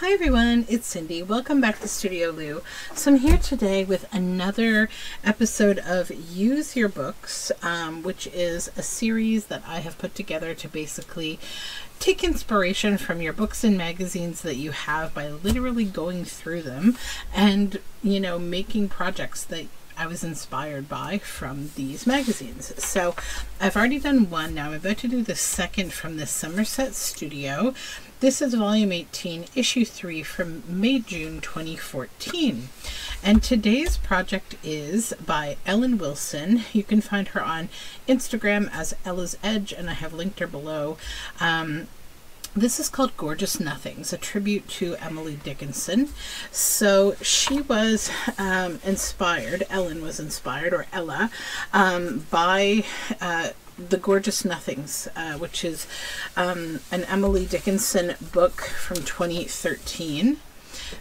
Hi everyone, it's Cindy. Welcome back to Studioloo. So I'm here today with another episode of Use Your Books, which is a series that I have put together to basically take inspiration from your books and magazines that you have by literally going through them and, making projects that I was inspired by from these magazines. So I've already done one. Now I'm about to do the second from the Somerset Studio. This is volume 18, issue 3 from May-June 2014. And today's project is by Ellen Wilson. You can find her on Instagram as Ella's Edge, and I have linked her below. This is called Gorgeous Nothings, a tribute to Emily Dickinson. So she was inspired, Ellen was inspired, or Ella, by the Gorgeous Nothings, which is an Emily Dickinson book from 2013.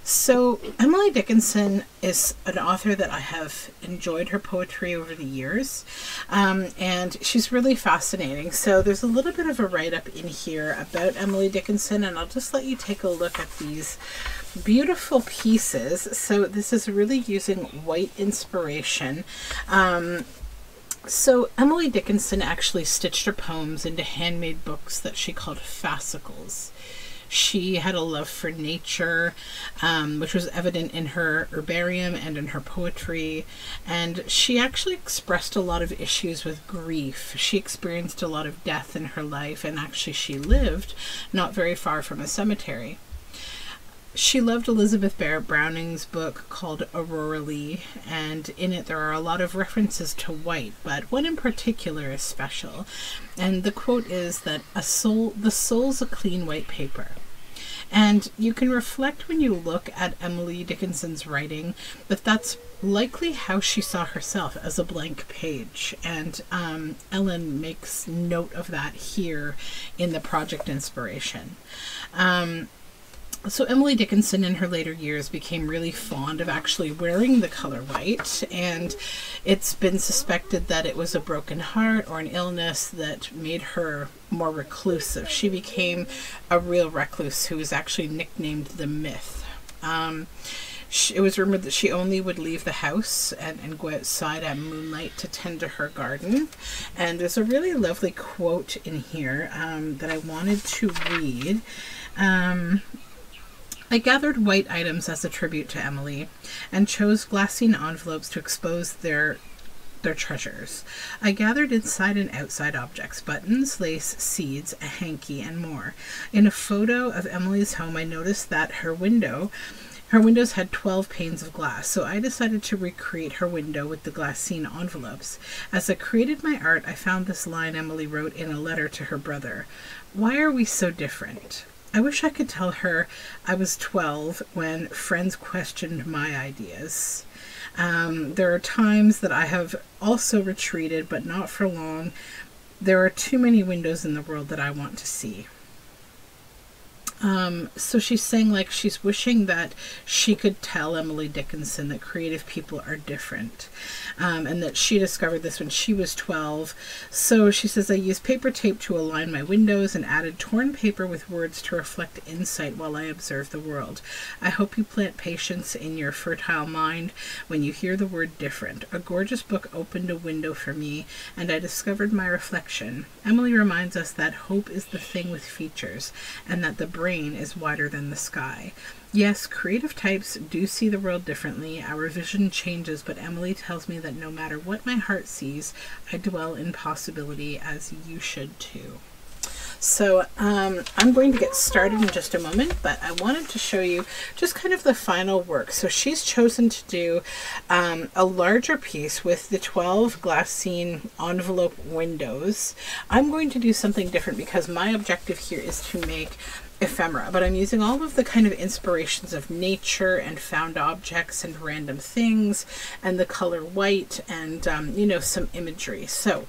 So Emily Dickinson is an author that I have enjoyed her poetry over the years, and she's really fascinating. So there's a little bit of a write-up in here about Emily Dickinson, and I'll just let you take a look at these beautiful pieces. So this is really using white inspiration. So Emily Dickinson actually stitched her poems into handmade books that she called fascicles. She had a love for nature, which was evident in her herbarium and in her poetry. And she actually expressed a lot of issues with grief. She experienced a lot of death in her life, and actually she lived not very far from a cemetery. She loved Elizabeth Barrett Browning's book called Aurora Lee, and in it there are a lot of references to white, but one in particular is special. And the quote is that the soul's a clean white paper. And you can reflect when you look at Emily Dickinson's writing that that's likely how she saw herself, as a blank page. And Ellen makes note of that here in the project inspiration. So Emily Dickinson in her later years became really fond of actually wearing the color white, and it's been suspected that it was a broken heart or an illness that made her more reclusive. She became a real recluse who was actually nicknamed the Myth. It was rumored that she only would leave the house and go outside at moonlight to tend to her garden. And there's a really lovely quote in here that I wanted to read. I gathered white items as a tribute to Emily and chose glassine envelopes to expose their treasures. I gathered inside and outside objects, buttons, lace, seeds, a hanky, and more. In a photo of Emily's home, I noticed that her windows had 12 panes of glass, so I decided to recreate her window with the glassine envelopes. As I created my art, I found this line Emily wrote in a letter to her brother. "Why are we so different?" I wish I could tell her I was 12 when friends questioned my ideas. There are times that I have also retreated, but not for long. There are too many windows in the world that I want to see. So she's saying, like, she's wishing that she could tell Emily Dickinson that creative people are different, and that she discovered this when she was 12. So she says, I used paper tape to align my windows and added torn paper with words to reflect insight while I observe the world. I hope you plant patience in your fertile mind when you hear the word different. A gorgeous book opened a window for me, and I discovered my reflection. Emily reminds us that hope is the thing with features, and that the brain is wider than the sky. Yes, creative types do see the world differently. Our vision changes, but Emily tells me that no matter what my heart sees, I dwell in possibility, as you should too. So I'm going to get started in just a moment, but I wanted to show you just kind of the final work. So she's chosen to do a larger piece with the 12 glassine envelope windows. I'm going to do something different because my objective here is to make ephemera, but I'm using all of the kind of inspirations of nature and found objects and random things and the color white and some imagery. So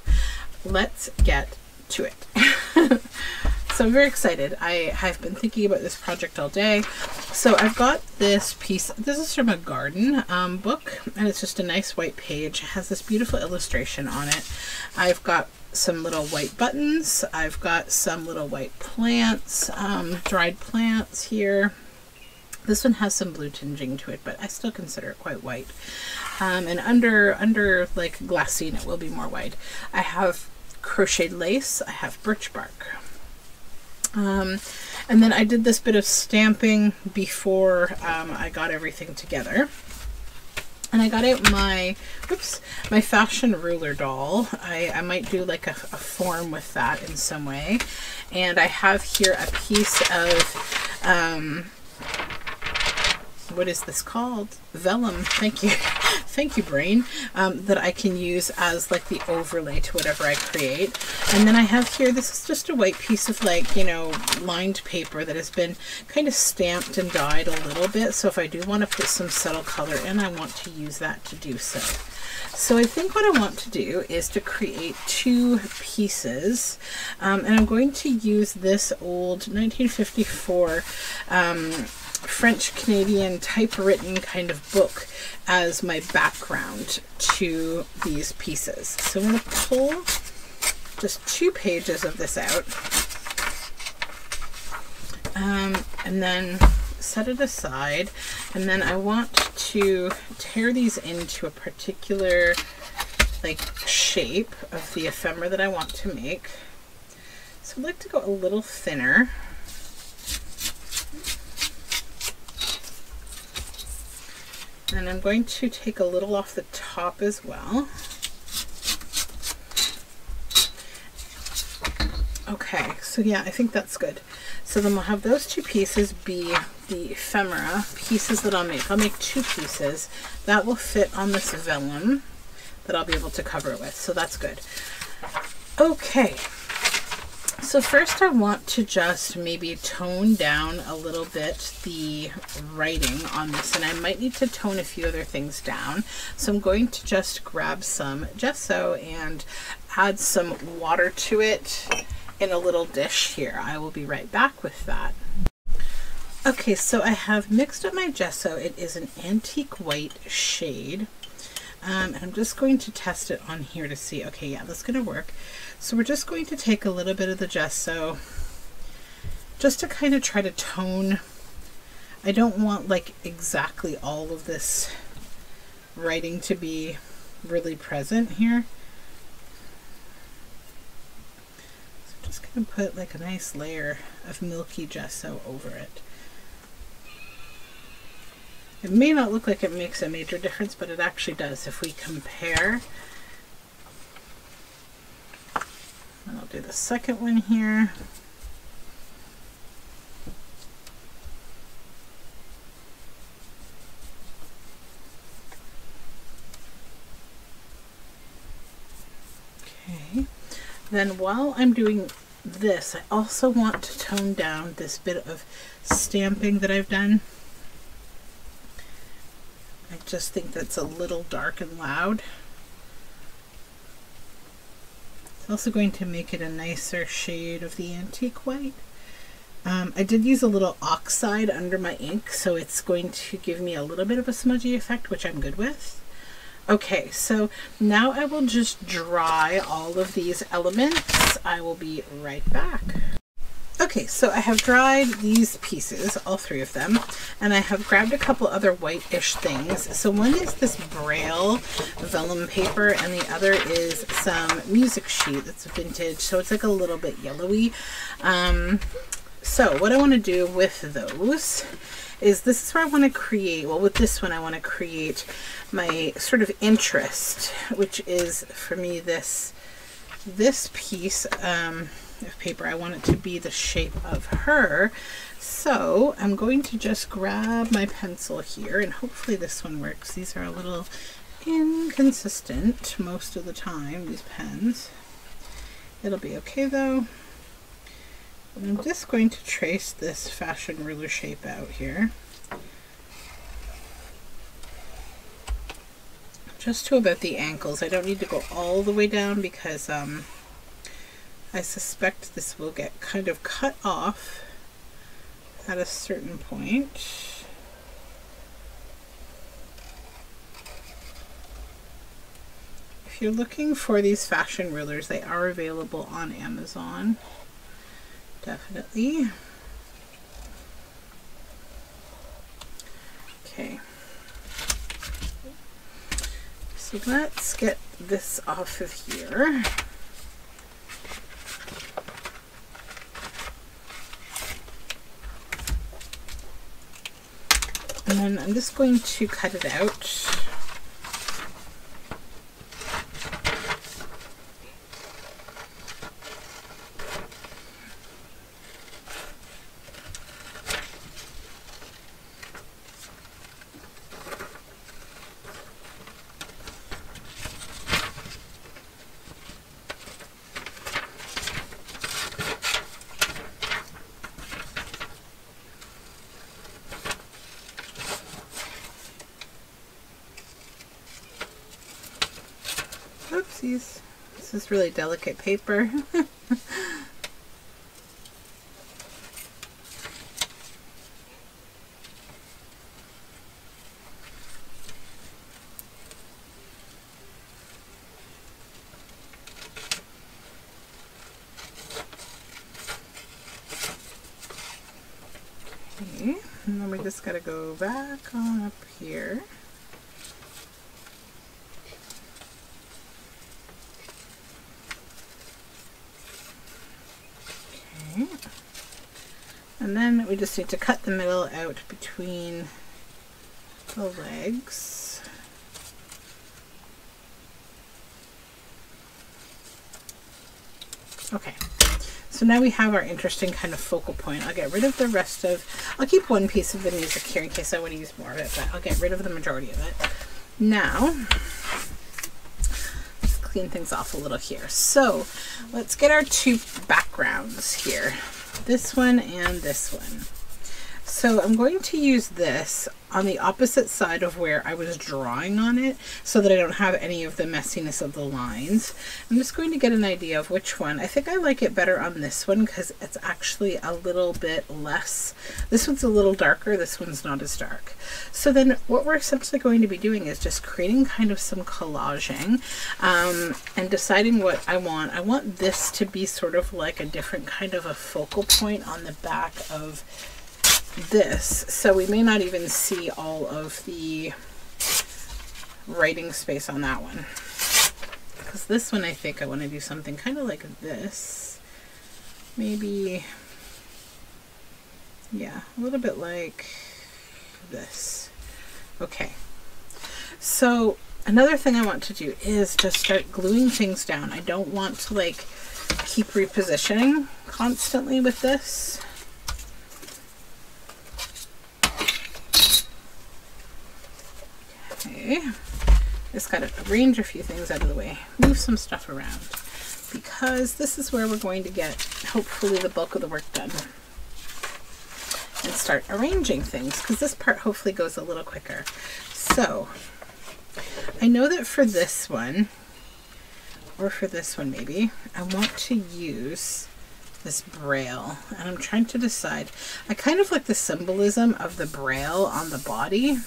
let's get to it. So I'm very excited. I have been thinking about this project all day. So I've got this piece. This is from a garden book, and it's just a nice white page. It has this beautiful illustration on it. I've got some little white buttons. I've got some little white plants, dried plants here. This one has some blue tinging to it, but I still consider it quite white. And under like glassine, it will be more white. I have crocheted lace. I have birch bark. And then I did this bit of stamping before I got everything together. And I got out my, my fashion ruler doll. I might do like a form with that in some way. And I have here a piece of, what is this called? Vellum. Thank you. Thank you, brain. That I can use as like the overlay to whatever I create. And then I have here, this is just a white piece of like, you know, lined paper that has been kind of stamped and dyed a little bit. So if I do want to put some subtle color in, I want to use that to do so. So I think what I want to do is to create two pieces, and I'm going to use this old 1954 French-Canadian typewritten kind of book as my background to these pieces. So I'm going to pull just 2 pages of this out, and then set it aside, and then I want to tear these into a particular like shape of the ephemera that I want to make. So I'd like to go a little thinner. And I'm going to take a little off the top as well. Okay, so yeah, I think that's good. So then we'll have those 2 pieces be the ephemera pieces that I'll make. I'll make 2 pieces that will fit on this vellum that I'll be able to cover it with. So that's good. Okay. So first I want to just maybe tone down a little bit the writing on this, and I might need to tone a few other things down. So I'm going to just grab some gesso and add some water to it in a little dish here. I will be right back with that. Okay, so I have mixed up my gesso. It is an antique white shade. And I'm just going to test it on here to see, okay, yeah, that's going to work. So we're just going to take a little bit of the gesso just to kind of try to tone. I don't want like exactly all of this writing to be really present here. So I'm just going to put like a nice layer of milky gesso over it. It may not look like it makes a major difference, but it actually does if we compare. And I'll do the second one here. Okay. Then while I'm doing this, I also want to tone down this bit of stamping that I've done. I just think that's a little dark and loud. It's also going to make it a nicer shade of the antique white. I did use a little oxide under my ink, so it's going to give me a little bit of a smudgy effect, which I'm good with. Okay, so now I will just dry all of these elements. I will be right back. Okay, so I have dried these pieces, all 3 of them, and I have grabbed a couple other white-ish things. So one is this braille vellum paper, and the other is some music sheet that's vintage, so it's like a little bit yellowy. So what I want to do with those is, this is where I want to create, well, with this one I want to create my sort of interest, which is for me this piece of paper. I want it to be the shape of her. So I'm going to just grab my pencil here, and hopefully this one works. These are a little inconsistent most of the time, these pens. It'll be okay though. And I'm just going to trace this fashion ruler shape out here. Just to about the ankles. I don't need to go all the way down because I suspect this will get kind of cut off at a certain point. If you're looking for these fashion rulers, they are available on Amazon. Definitely. So let's get this off of here. And then I'm just going to cut it out. Oopsies. This is really delicate paper. Okay, and then we just gotta go back on up here. And then we just need to cut the middle out between the legs. Okay, so now we have our interesting kind of focal point. I'll get rid of the rest of, I'll keep one piece of the music here in case I want to use more of it, but I'll get rid of the majority of it. Now, let's clean things off a little here. So let's get our two backgrounds here. This one and this one. So I'm going to use this on the opposite side of where I was drawing on it so that I don't have any of the messiness of the lines. I'm just going to get an idea of which one. I think I like it better on this one because it's actually a little bit less. This one's a little darker, this one's not as dark. So then what we're essentially going to be doing is just creating kind of some collaging and deciding what I want. I want this to be sort of like a different kind of a focal point on the back of this, so we may not even see all of the writing space on that one, because this one I think I want to do something kind of like this, maybe, yeah, a little bit like this. Okay, so another thing I want to do is just start gluing things down. I don't want to like keep repositioning constantly with this. Okay, just got to arrange a few things out of the way, move some stuff around, because this is where we're going to get hopefully the bulk of the work done, and start arranging things, because this part hopefully goes a little quicker. So I know that for this one, or for this one maybe, I want to use this braille, and I'm trying to decide. I kind of like the symbolism of the braille on the body.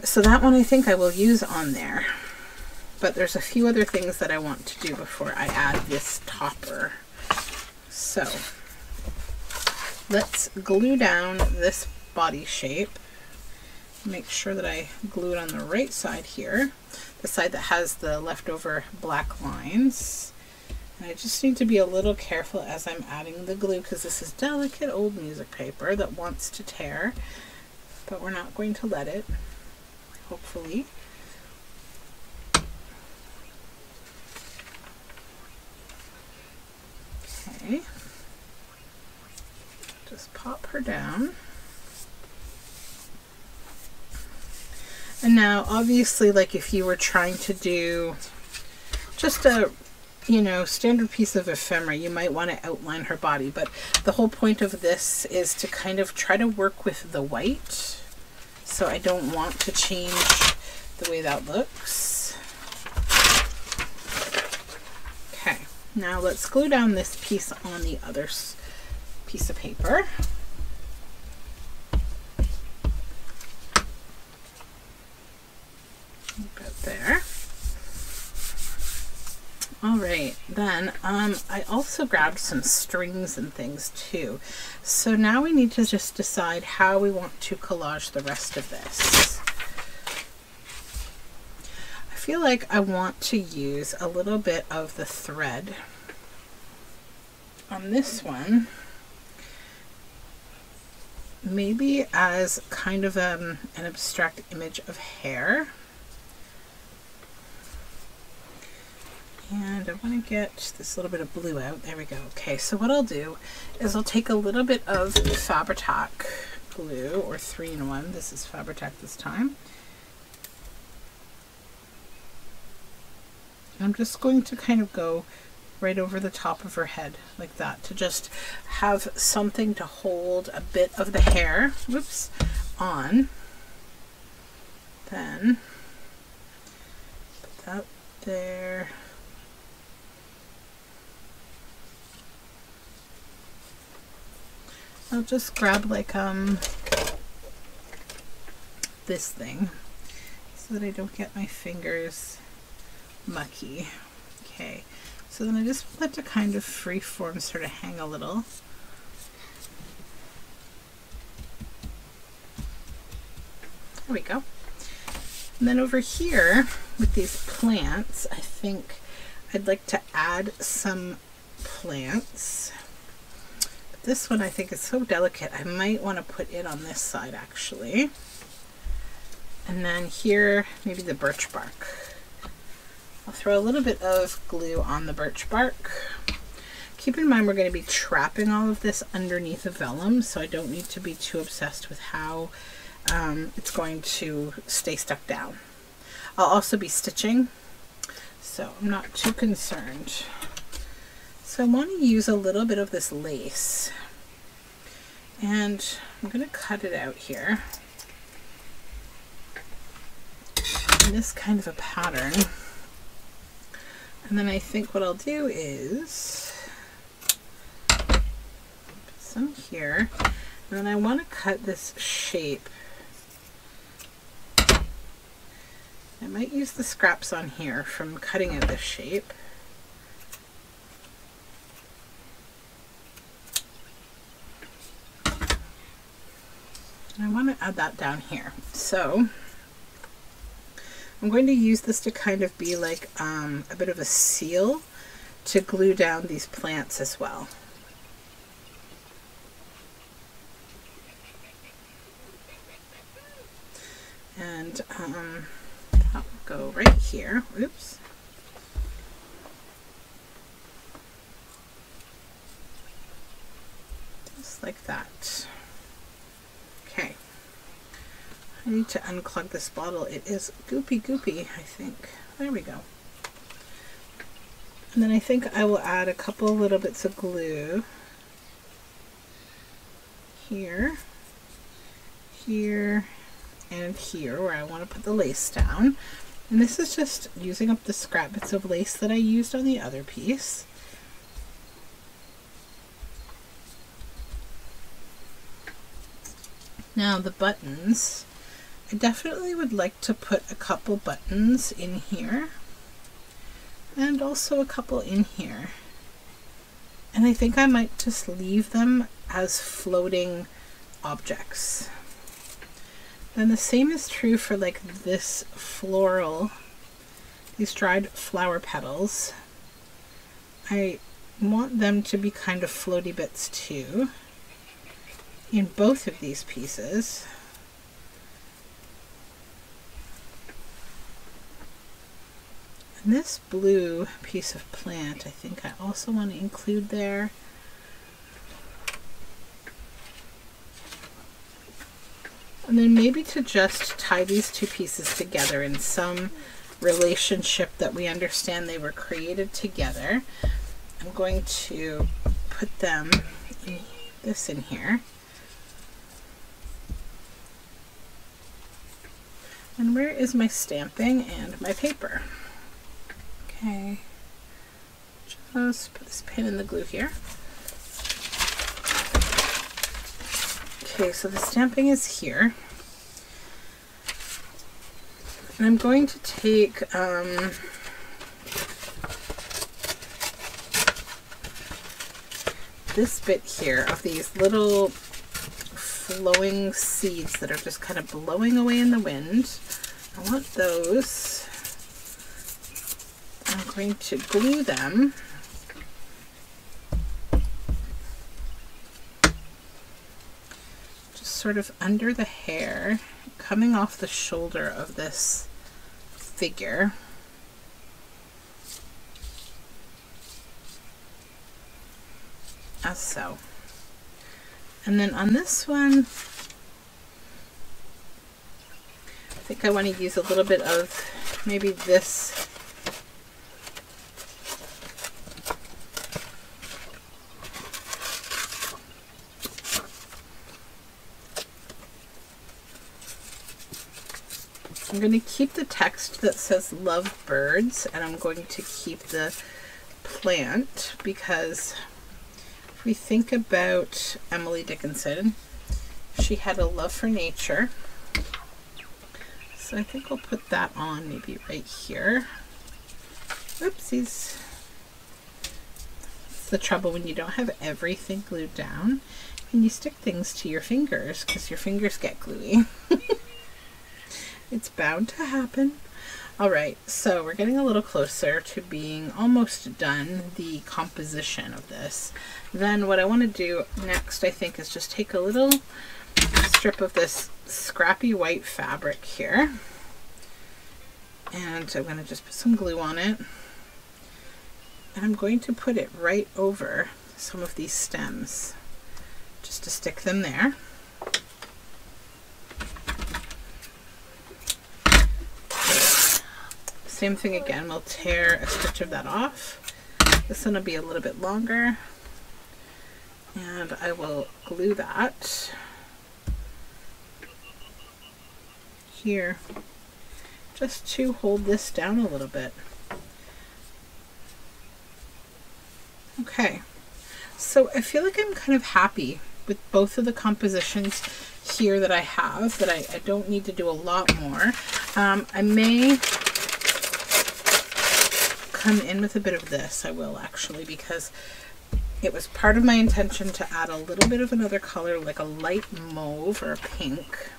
So that one I think I will use on there, but there's a few other things that I want to do before I add this topper. So let's glue down this body shape. Make sure that I glue it on the right side here, the side that has the leftover black lines. And I just need to be a little careful as I'm adding the glue, because this is delicate old music paper that wants to tear, but we're not going to let it, hopefully. Okay, just pop her down. And now obviously, like if you were trying to do just a, you know, standard piece of ephemera, you might want to outline her body, but the whole point of this is to kind of try to work with the white. So I don't want to change the way that looks. Okay, now let's glue down this piece on the other piece of paper. About there. All right, then I also grabbed some strings and things too. So now we need to just decide how we want to collage the rest of this. feel like I want to use a little bit of the thread on this one, maybe as kind of an abstract image of hair. And I want to get this little bit of blue out. There we go. Okay, so what I'll do is I'll take a little bit of Fabri-Tac glue, or 3-in-1. This is Fabri-Tac this time. I'm just going to kind of go right over the top of her head like that, to just have something to hold a bit of the hair, whoops, on. Then put that there. I'll just grab like this thing so that I don't get my fingers mucky. Okay, so then I just want that to kind of freeform, sort of hang a little. There we go. And then over here with these plants, I think I'd like to add some plants. But this one I think is so delicate, I might want to put it on this side actually. And then here, maybe the birch bark. I'll throw a little bit of glue on the birch bark. Keep in mind we're going to be trapping all of this underneath the vellum, so I don't need to be too obsessed with how it's going to stay stuck down. I'll also be stitching, so I'm not too concerned. So I want to use a little bit of this lace, and I'm going to cut it out here in this kind of a pattern. And then I think what I'll do is put some here, and then I want to cut this shape. I might use the scraps on here from cutting out this shape. And I want to add that down here. So I'm going to use this to kind of be like a bit of a seal to glue down these plants as well. And that will go right here. Oops. Just like that. Okay. I need to unclog this bottle. It is goopy, I think. There we go. And then I think I will add a couple little bits of glue here, here, and here where I want to put the lace down. And this is just using up the scrap bits of lace that I used on the other piece. Now the buttons, I definitely would like to put a couple buttons in here and also a couple in here. And I think I might just leave them as floating objects. And the same is true for like this floral, these dried flower petals. I want them to be kind of floaty bits too in both of these pieces. And this blue piece of plant, I think I also want to include there. And then maybe to just tie these two pieces together in some relationship that we understand they were created together, I'm going to put them in this in here. And where is my stamping and my paper? Okay, just put this pin in the glue here. Okay, so the stamping is here. And I'm going to take this bit here of these little flowing seeds that are just kind of blowing away in the wind. I want those going to glue them just sort of under the hair, coming off the shoulder of this figure. As so. And then on this one, I think I want to use a little bit of maybe this I'm going to keep the text that says love birds, and I'm going to keep the plant because if we think about Emily Dickinson, she had a love for nature. So I think I'll put that on maybe right here. Oopsies. It's the trouble when you don't have everything glued down and you stick things to your fingers because your fingers get gluey. It's bound to happen. All right, so we're getting a little closer to being almost done the composition of this. Then what I want to do next, I think, is just take a little strip of this scrappy white fabric here, and I'm going to just put some glue on it, and I'm going to put it right over some of these stems just to stick them there. Same thing again, we'll tear a stitch of that off. This one will be a little bit longer, and I will glue that here just to hold this down a little bit. Okay, so I feel like I'm kind of happy with both of the compositions here that I have, that I don't need to do a lot more. I may come in with a bit of this. I will actually, because it was part of my intention to add a little bit of another color, like a light mauve or a pink,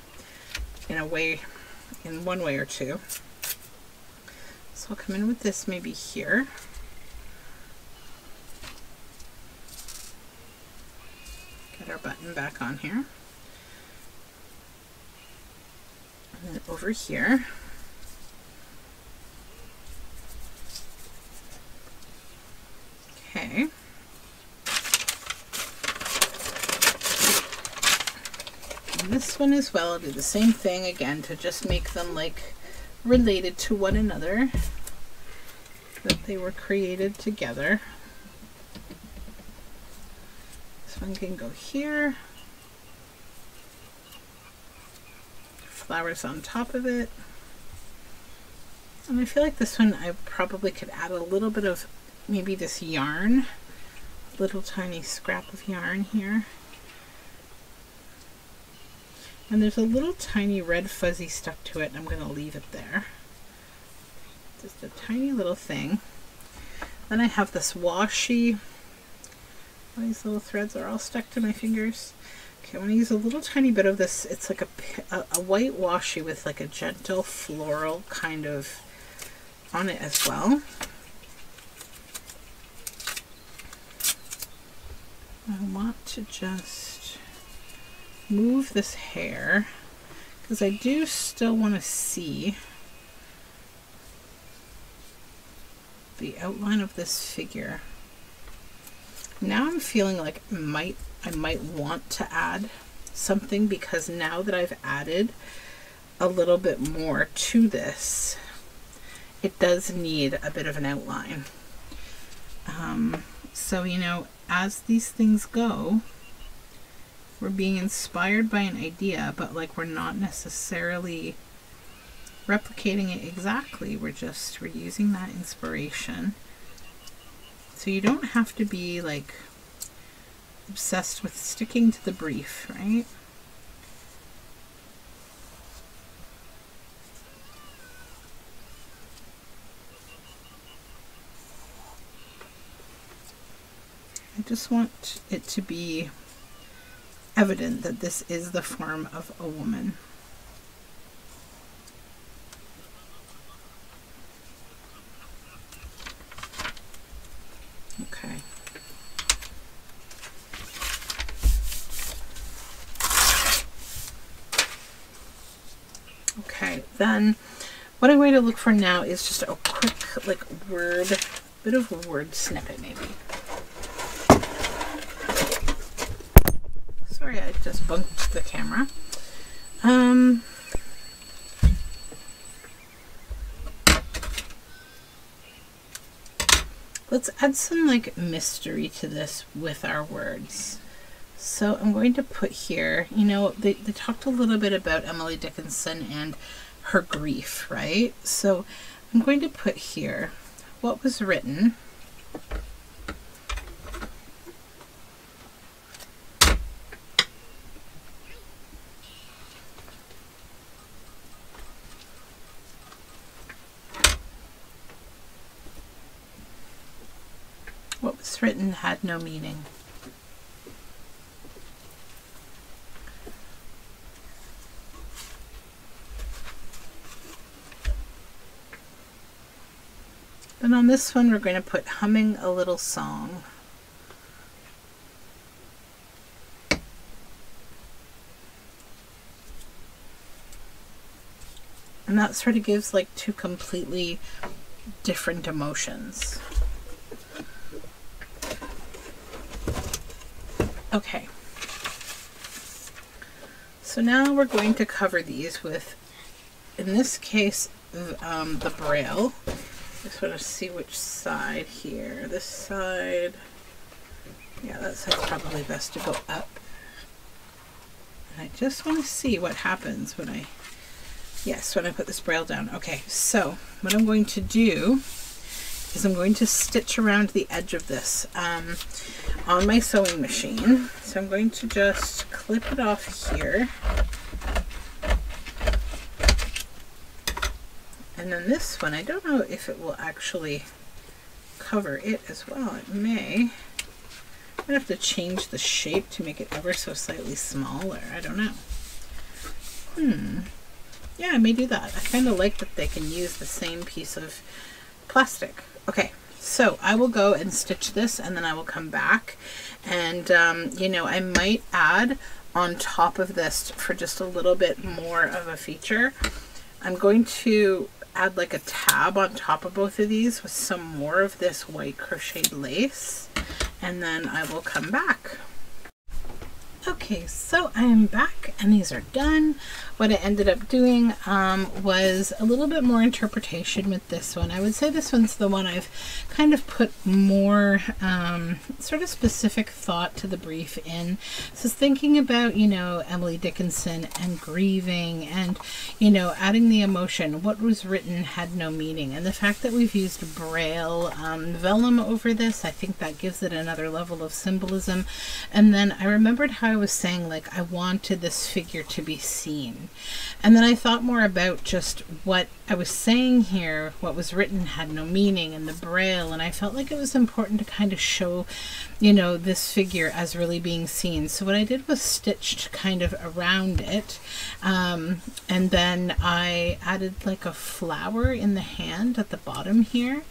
in one way or two. So I'll come in with this maybe here. Get our button back on here. And then over here. Okay. And this one as well, I'll do the same thing again to just make them like related to one another, that they were created together. This one can go here. Flowers on top of it. And I feel like this one I probably could add a little bit of maybe this yarn, little tiny scrap of yarn here. And there's a little tiny red fuzzy stuck to it, and I'm going to leave it there. Just a tiny little thing. Then I have this washi. All these little threads are all stuck to my fingers. Okay, I'm going to use a little tiny bit of this. It's like a white washi with like a gentle floral kind of on it as well. I want to just move this hair because I do still want to see the outline of this figure. Now I'm feeling like I might want to add something, because now that I've added a little bit more to this, it does need a bit of an outline. So, you know, as these things go, we're being inspired by an idea, but like we're not necessarily replicating it exactly. We're using that inspiration. So you don't have to be like obsessed with sticking to the brief, right? I just want it to be evident that this is the form of a woman. then what I'm going to look for now is just a quick like bit of a word snippet maybe. Sorry, I just bumped the camera. Let's add some like mystery to this with our words. So I'm going to put here, you know, they talked a little bit about Emily Dickinson and her grief, right? So I'm going to put here what was written had no meaning. Then on this one we're going to put humming a little song. And that sort of gives like two completely different emotions. Okay, so now we're going to cover these with, in this case, the Braille. Just want to see which side here. This side, yeah, that side's probably best to go up. And I just want to see what happens when I, when I put this Braille down. Okay, so what I'm going to do is I'm going to stitch around the edge of this on my sewing machine. So I'm going to just clip it off here. And then this one, I don't know if it will actually cover it as well. It may. I'm going to have to change the shape to make it ever so slightly smaller. I don't know. Yeah, I may do that. I kind of like that they can use the same piece of plastic. Okay, so I will go and stitch this and then I will come back and you know, I might add on top of this for just a little bit more of a feature. I'm going to add like a tab on top of both of these with some more of this white crocheted lace, and then I will come back. Okay, so I am back and these are done. What I ended up doing was a little bit more interpretation with this one. I would say this one's the one I've kind of put more sort of specific thought to the brief in. So thinking about, you know, Emily Dickinson and grieving and, you know, adding the emotion. What was written had no meaning. And the fact that we've used Braille vellum over this, I think that gives it another level of symbolism. And then I remembered how I was saying, like, I wanted this figure to be seen. And then I thought more about just what I was saying here. What was written had no meaning in the Braille, and I felt like it was important to kind of show, you know, this figure as really being seen. So what I did was stitched kind of around it, and then I added like a flower in the hand at the bottom here,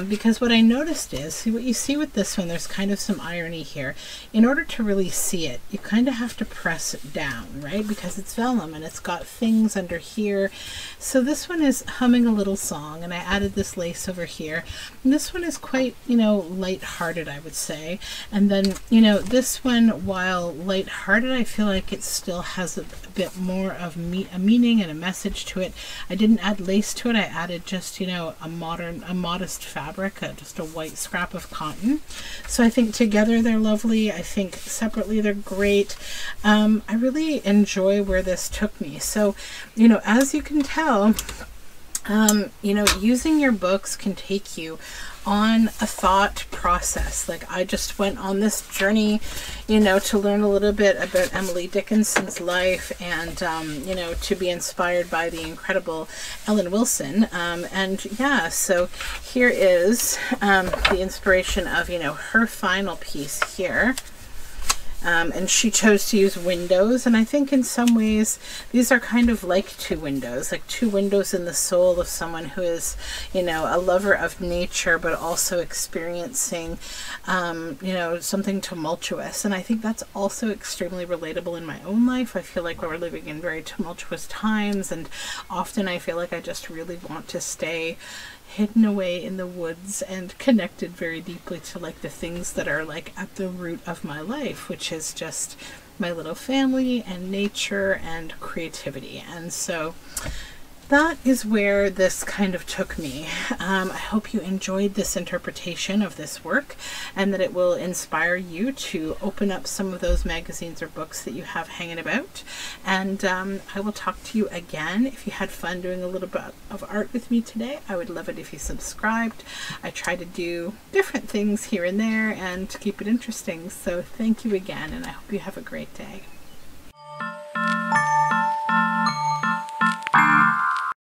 because what I noticed is, see what you see with this one, there's kind of some irony here. In order to really see it, you kind of have to press it down, right? Because it's vellum and it's got things under here. So this one is humming a little song, and I added this lace over here. And this one is quite, you know, light-hearted, I would say. And then, you know, this one, while light-hearted, I feel like it still has a bit more of a meaning and a message to it. I didn't add lace to it. I added just, you know, a modest fabric, just a white scrap of cotton. So I think together they're lovely. I think separately they're great. I really enjoy where this took me. So, you know, as you can tell, you know, using your books can take you on a thought process. Like, I just went on this journey, you know, to learn a little bit about Emily Dickinson's life and, you know, to be inspired by the incredible Ellen Wilson. And yeah, so here is the inspiration of, you know, her final piece here. And she chose to use windows, and I think in some ways these are kind of like two windows in the soul of someone who is, you know, a lover of nature but also experiencing you know, something tumultuous. And I think that's also extremely relatable in my own life. I feel like we're living in very tumultuous times, and often I feel like I just really want to stay hidden away in the woods and connected very deeply to like the things that are like at the root of my life, which is just my little family and nature and creativity. And so that is where this kind of took me. I hope you enjoyed this interpretation of this work, and that it will inspire you to open up some of those magazines or books that you have hanging about. And I will talk to you again. If you had fun doing a little bit of art with me today, I would love it if you subscribed. I try to do different things here and there and to keep it interesting. So thank you again, and I hope you have a great day.